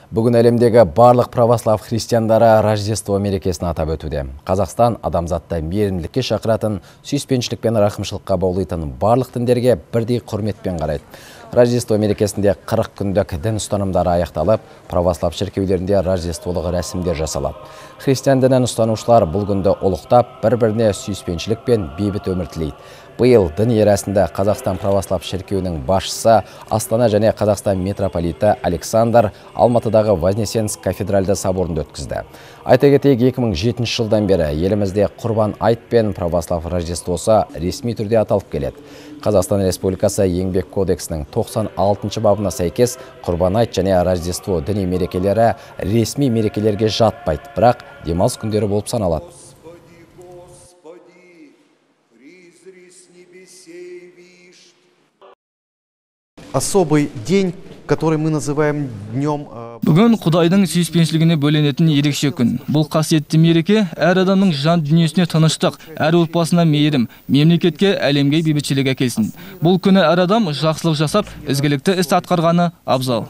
Бүгін әлемдегі барлық православ христиандары Рождество мерекесін атап өтуде. Қазақстан адамзатты мейірімділікке шақыратын, сүйіспеншілік пен рақымшылыққа баулайтын барлық діндерге бірдей құрметпен қарайды. Рождество мерекесінде 40 күндік дін ұстанымдары аяқталып, православ шіркеулерінде рождестволық рәсімдер жасалады. Христиан дінін ұстанушылар бұл күнді ұлықтап, бір-біріне сүйіспеншілік пен бейбіт өмір тілейді. Биыл дін ерасында Қазақстан православ шіркеуінің басшысы, Астана және Қазақстан митрополиті Александр Алматыдағы Вознесенск кафедральды соборында өткізді. Айта кетейік, 2007 жылдан бері елімізде Құрбан айт пен православ Рождествосы ресми түрде аталып келеді. Қазақстан Республикасы Еңбек кодексінің 96 бабына сәйкес Құрбан айт және Рождество діни мерекелері ресми мерекелерге жатпайды, бірақ демалыс күндері болып саналады. Особый день, который мы называем днем. Бүгін Құдайдың сүйіспеншілігіне бөленетін ерекше күн. Бұл қасиетті мереке әр адамның жан дүниесіне тыныштық, әр отбасына мейірім, мемлекетке, әлемге бейбітшілік әкелсін. Бұл күні әр адам жақсылық жасап, ізгілікті іс атқарғаны абзал.